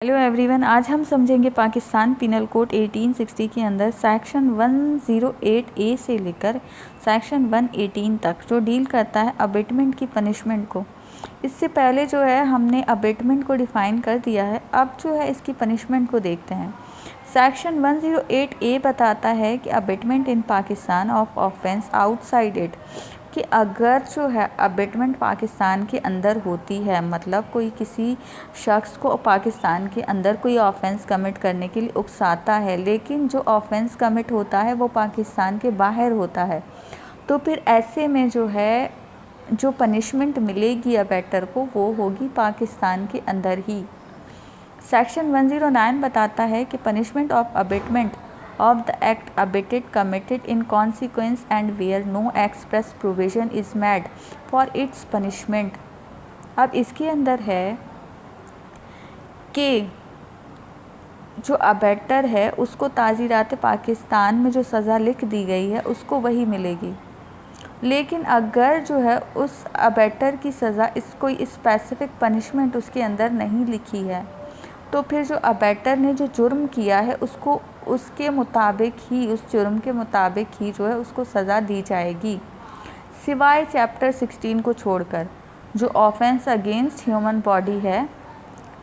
Hello everyone, आज हम समझेंगे पाकिस्तान पिनल कोड 1860 के अंदर सेक्शन 108 ए से लेकर सेक्शन 118 तक जो डील करता है अबेटमेंट की पनिशमेंट को। इससे पहले जो है हमने अबेटमेंट को डिफ़ाइन कर दिया है, अब जो है इसकी पनिशमेंट को देखते हैं। सेक्शन 108 ए बताता है कि abetment in Pakistan of offence outside it, कि अगर जो है अबेटमेंट पाकिस्तान के अंदर होती है, मतलब कोई किसी शख्स को पाकिस्तान के अंदर कोई ऑफेंस कमिट करने के लिए उकसाता है, लेकिन जो ऑफेंस कमिट होता है वो पाकिस्तान के बाहर होता है, तो फिर ऐसे में जो है जो पनिशमेंट मिलेगी अबेटर को वो होगी पाकिस्तान के अंदर ही। सेक्शन 109 बताता है कि punishment of abetment of the act abated committed in consequence and where no express provision is made for its punishment। अब इसके अंदर है कि जो अबेटर है उसको ताज़ीरात पाकिस्तान में जो सज़ा लिख दी गई है उसको वही मिलेगी, लेकिन अगर जो है उस अबेटर की सज़ा कोई स्पेसिफिक पनिशमेंट उसके अंदर नहीं लिखी है, तो फिर जो अबेटर ने जो जुर्म किया है उसको उसके मुताबिक ही, उस जुर्म के मुताबिक ही जो है उसको सज़ा दी जाएगी, सिवाय चैप्टर 16 को छोड़कर। जो ऑफेंस अगेंस्ट ह्यूमन बॉडी है,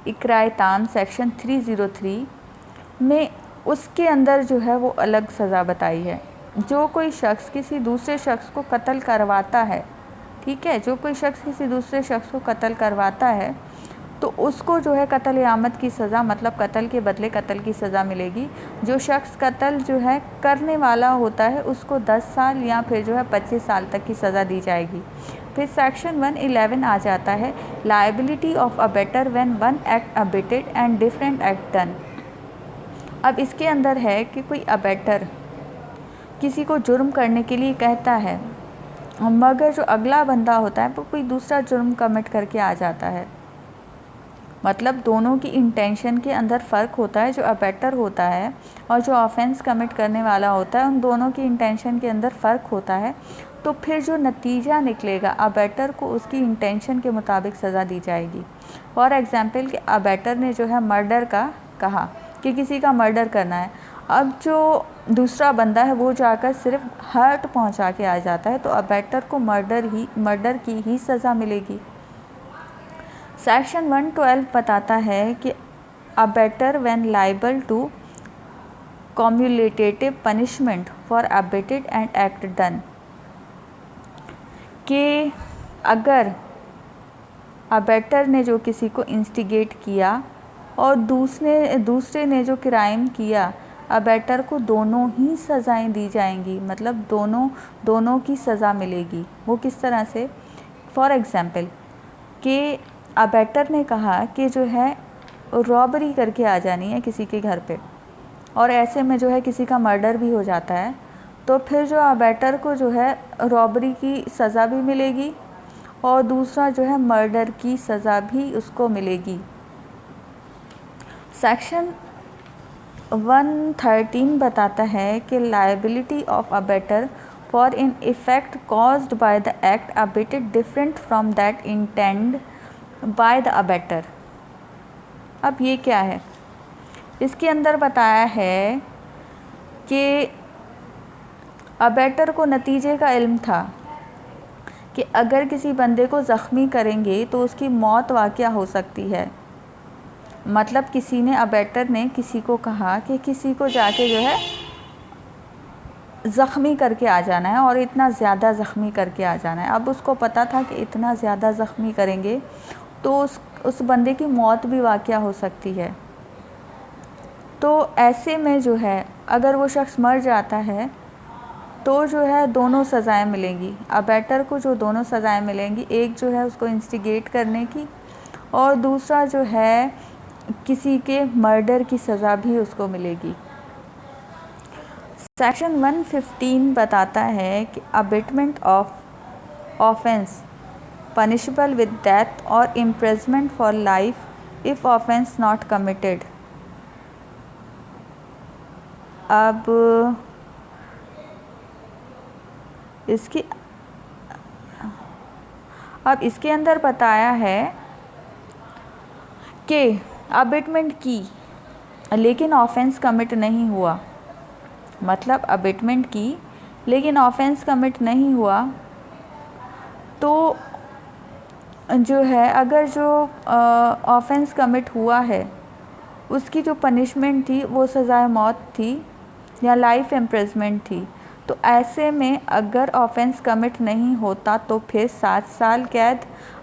इकराए ताम सेक्शन 303 में, उसके अंदर जो है वो अलग सज़ा बताई है। जो कोई शख्स किसी दूसरे शख्स को कत्ल करवाता है, ठीक है, जो कोई शख्स किसी दूसरे शख्स को कत्ल करवाता है तो उसको जो है कत्ल आमद की सज़ा, मतलब कत्ल के बदले कत्ल की सज़ा मिलेगी। जो शख्स कत्ल जो है करने वाला होता है उसको 10 साल या फिर जो है 25 साल तक की सज़ा दी जाएगी। फिर सेक्शन 111 आ जाता है, liability of abettor when one act abetted and different act done. अब इसके अंदर है कि कोई अबेटर किसी को जुर्म करने के लिए कहता है, मगर जो अगला बंदा होता है वो कोई दूसरा जुर्म कमिट करके आ जाता है, मतलब दोनों की इंटेंशन के अंदर फ़र्क होता है। जो अबेटर होता है और जो ऑफेंस कमिट करने वाला होता है, उन दोनों की इंटेंशन के अंदर फ़र्क होता है, तो फिर जो नतीजा निकलेगा अबेटर को उसकी इंटेंशन के मुताबिक सज़ा दी जाएगी। फॉर एग्ज़ाम्पल कि अबेटर ने जो है मर्डर का कहा कि किसी का मर्डर करना है, अब जो दूसरा बंदा है वो जाकर सिर्फ हर्ट पहुंचा के आ जाता है, तो अबेटर को मर्डर की ही सज़ा मिलेगी। सेक्शन 112 बताता है कि abettor when liable to cumulative punishment for abetted and act done, कि अगर अबेटर ने जो किसी को इंस्टिगेट किया और दूसरे ने जो क्राइम किया, अबेटर को दोनों ही सज़ाएं दी जाएंगी, मतलब दोनों की सज़ा मिलेगी। वो किस तरह से? फॉर एग्ज़ाम्पल कि अबेटर ने कहा कि जो है रॉबरी करके आ जानी है किसी के घर पे, और ऐसे में जो है किसी का मर्डर भी हो जाता है, तो फिर जो अबेटर को जो है रॉबरी की सज़ा भी मिलेगी और दूसरा जो है मर्डर की सज़ा भी उसको मिलेगी। सेक्शन 113 बताता है कि liability of abettor for in effect caused by the act abetted different from that intend by the abettor. अब ये क्या है? इसके अंदर बताया है कि अबेटर को नतीजे का इल्म था कि अगर किसी बंदे को ज़ख्मी करेंगे तो उसकी मौत वाक़या हो सकती है। मतलब किसी ने, अबेटर ने किसी को कहा कि किसी को जाके जो है ज़ख्मी करके आ जाना है और इतना ज़्यादा ज़ख्मी करके आ जाना है। अब उसको पता था कि इतना ज़्यादा ज़ख्मी करेंगे तो उस बंदे की मौत भी वाक़या हो सकती है। तो ऐसे में जो है अगर वो शख्स मर जाता है तो जो है दोनों सज़ाएं मिलेंगी। अबेटर को जो दोनों सज़ाएं मिलेंगी, एक जो है उसको इंस्टिगेट करने की और दूसरा जो है किसी के मर्डर की सज़ा भी उसको मिलेगी। सेक्शन 115 बताता है कि abetment of offence punishable with death or imprisonment for life if offense not committed। अब इसके अंदर बताया है कि अबेटमेंट की लेकिन ऑफेंस कमिट नहीं हुआ, मतलब अबेटमेंट की लेकिन ऑफेंस कमिट नहीं हुआ, तो जो है अगर जो ऑफेंस कमिट हुआ है उसकी जो पनिशमेंट थी वो सज़ाए मौत थी या लाइफ इम्प्रिजमेंट थी, तो ऐसे में अगर ऑफेंस कमिट नहीं होता तो फिर 7 साल कैद,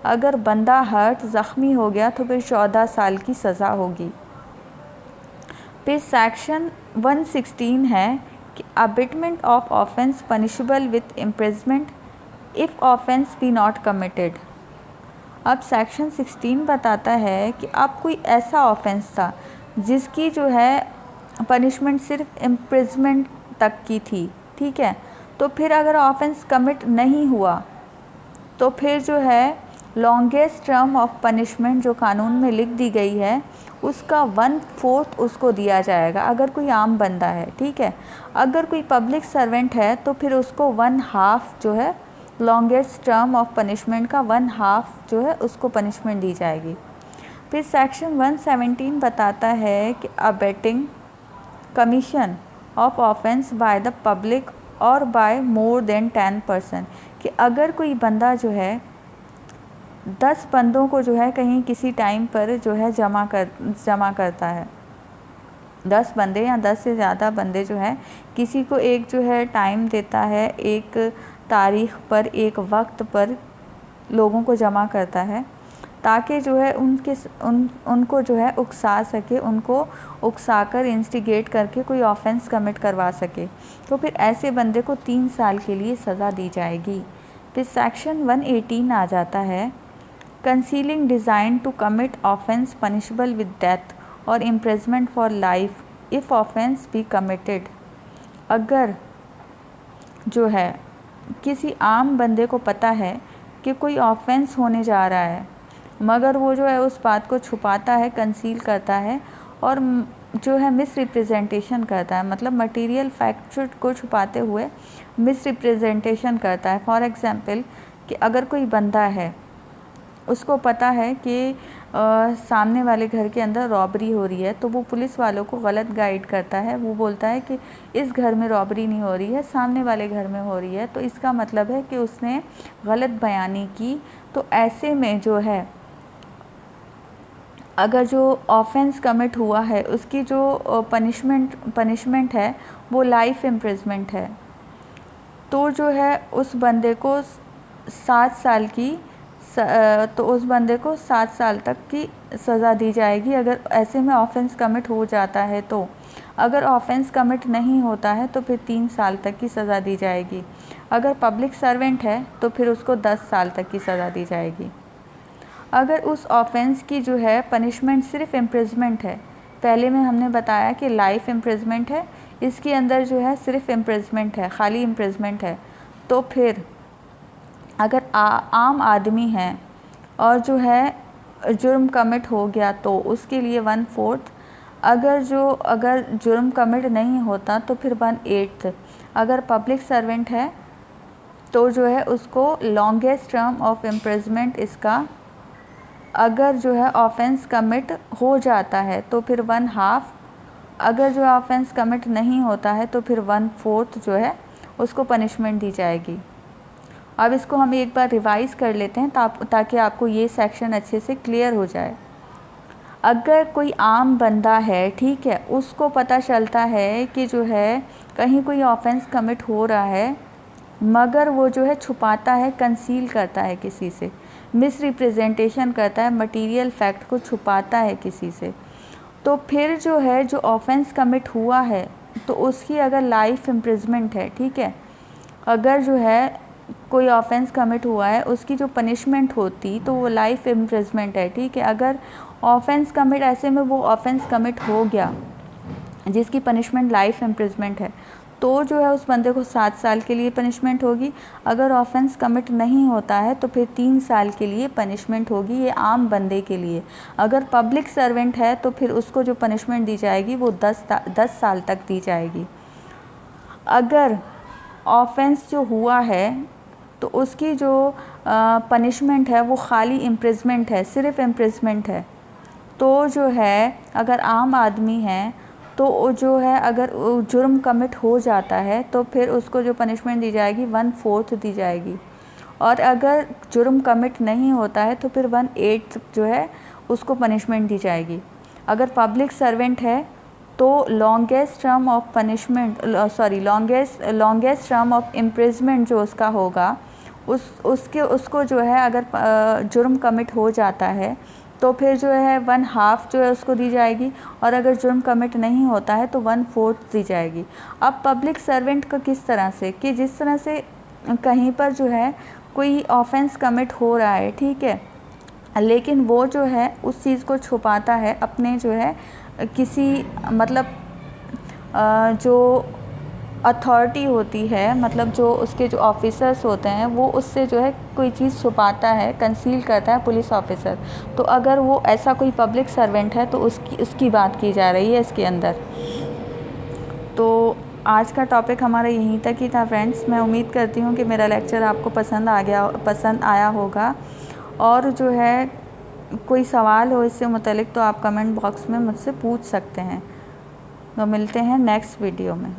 अगर बंदा हर्ट ज़ख्मी हो गया तो फिर 14 साल की सज़ा होगी। फिर सेक्शन 116 है कि abetment of offence punishable with imprisonment if offence be not committed. अब सेक्शन 16 बताता है कि अब कोई ऐसा ऑफेंस था जिसकी जो है पनिशमेंट सिर्फ इम्प्रिजमेंट तक की थी, ठीक है, तो फिर अगर ऑफेंस कमिट नहीं हुआ तो फिर जो है लॉन्गेस्ट टर्म ऑफ पनिशमेंट जो कानून में लिख दी गई है उसका 1/4 उसको दिया जाएगा, अगर कोई आम बंदा है, ठीक है। अगर कोई पब्लिक सर्वेंट है तो फिर उसको 1/2 जो है लॉन्गेस्ट टर्म ऑफ पनिशमेंट का 1/2 जो है उसको पनिशमेंट दी जाएगी। फिर सेक्शन 117 बताता है कि abetting commission of offence by the public और बाय मोर देन 10 पर्सन, कि अगर कोई बंदा जो है 10 बंदों को जो है कहीं किसी टाइम पर जो है जमा करता है, 10 बंदे या 10 से ज़्यादा बंदे जो है किसी को एक जो है टाइम देता है, एक तारीख़ पर, एक वक्त पर लोगों को जमा करता है ताकि जो है उनको जो है उकसा सके, उनको उकसाकर इंस्टिगेट करके कोई ऑफेंस कमिट करवा सके, तो फिर ऐसे बंदे को 3 साल के लिए सज़ा दी जाएगी। फिर सेक्शन 118 आ जाता है, concealing design to commit offence punishable with death और imprisonment for life if offence be committed. अगर जो है किसी आम बंदे को पता है कि कोई ऑफेंस होने जा रहा है, मगर वो जो है उस बात को छुपाता है, कंसील करता है और जो है मिस रिप्रेजेंटेशन करता है, मतलब मटेरियल फैक्ट को छुपाते हुए मिस रिप्रेजेंटेशन करता है। फॉर एग्ज़ाम्पल कि अगर कोई बंदा है, उसको पता है कि सामने वाले घर के अंदर रॉबरी हो रही है, तो वो पुलिस वालों को गलत गाइड करता है, वो बोलता है कि इस घर में रॉबरी नहीं हो रही है, सामने वाले घर में हो रही है, तो इसका मतलब है कि उसने गलत बयानी की। तो ऐसे में जो है अगर जो ऑफेंस कमिट हुआ है उसकी जो पनिशमेंट है वो लाइफ इम्प्रिजमेंट है, तो जो है उस बंदे को 7 साल की तो उस बंदे को 7 साल तक की सज़ा दी जाएगी अगर ऐसे में ऑफेंस कमिट हो जाता है। तो अगर ऑफेंस कमिट नहीं होता है तो फिर 3 साल तक की सज़ा दी जाएगी। अगर पब्लिक सर्वेंट है तो फिर उसको 10 साल तक की सज़ा दी जाएगी। अगर उस ऑफेंस की जो है पनिशमेंट सिर्फ इम्प्रिजमेंट है, पहले में हमने बताया कि लाइफ इम्प्रिजमेंट है, इसके अंदर जो है सिर्फ इम्प्रिजमेंट है, खाली इम्प्रिजमेंट है, तो फिर अगर आम आदमी है और जो है जुर्म कमिट हो गया तो उसके लिए 1/4, अगर जुर्म कमिट नहीं होता तो फिर 1/8, अगर पब्लिक सर्वेंट है तो जो है उसको लॉन्गेस्ट टर्म ऑफ इम्प्रिजमेंट इसका, अगर जो है ऑफेंस कमिट हो जाता है तो फिर 1/2, अगर जो ऑफेंस कमिट नहीं होता है तो फिर 1/4 जो है उसको पनिशमेंट दी जाएगी। अब इसको हम एक बार रिवाइज़ कर लेते हैं ताकि आपको ये सेक्शन अच्छे से क्लियर हो जाए। अगर कोई आम बंदा है, ठीक है, उसको पता चलता है कि जो है कहीं कोई ऑफेंस कमिट हो रहा है, मगर वो जो है छुपाता है, कंसील करता है किसी से, मिस रिप्रेजेंटेशन करता है, मटेरियल फैक्ट को छुपाता है किसी से, तो फिर जो है जो ऑफेंस कमिट हुआ है तो उसकी अगर लाइफ इम्प्रिजमेंट है, ठीक है, अगर जो है कोई ऑफेंस कमिट हुआ है उसकी जो पनिशमेंट होती तो वो लाइफ इम्प्रिजमेंट है, ठीक है। अगर ऑफेंस कमिट, ऐसे में वो ऑफेंस कमिट हो गया जिसकी पनिशमेंट लाइफ इम्प्रिजमेंट है, तो जो है उस बंदे को 7 साल के लिए पनिशमेंट होगी। अगर ऑफेंस कमिट नहीं होता है तो फिर 3 साल के लिए पनिशमेंट होगी, ये आम बंदे के लिए। अगर पब्लिक सर्वेंट है तो फिर उसको जो पनिशमेंट दी जाएगी वो 10 साल तक दी जाएगी। अगर ऑफेंस जो हुआ है तो उसकी जो पनिशमेंट है वो खाली इम्प्रिजमेंट है, सिर्फ इम्प्रिजमेंट है, तो जो है अगर आम आदमी है तो जो है अगर जुर्म कमिट हो जाता है तो फिर उसको जो पनिशमेंट दी जाएगी 1/4 दी जाएगी, और अगर जुर्म कमिट नहीं होता है तो फिर 1/8 जो है उसको पनिशमेंट दी जाएगी। अगर पब्लिक सर्वेंट है तो longest term of punishment longest term of imprisonment जो उसका होगा उसको जो है अगर जुर्म कमिट हो जाता है तो फिर जो है 1/2 जो है उसको दी जाएगी, और अगर जुर्म कमिट नहीं होता है तो 1/4 दी जाएगी। अब पब्लिक सर्वेंट का किस तरह से, कि जिस तरह से कहीं पर जो है कोई ऑफेंस कमिट हो रहा है, ठीक है, लेकिन वो जो है उस चीज़ को छुपाता है अपने जो है किसी मतलब जो अथॉरिटी होती है, मतलब जो उसके जो ऑफिसर्स होते हैं वो उससे जो है कोई चीज़ छुपाता है, कंसील करता है पुलिस ऑफिसर। तो अगर वो ऐसा कोई पब्लिक सर्वेंट है तो उसकी बात की जा रही है इसके अंदर। तो आज का टॉपिक हमारा यहीं तक ही था फ्रेंड्स। मैं उम्मीद करती हूँ कि मेरा लेक्चर आपको पसंद आया होगा, और जो है कोई सवाल हो इससे मुतालिक तो आप कमेंट बॉक्स में मुझसे पूछ सकते हैं। तो मिलते हैं नेक्स्ट वीडियो में।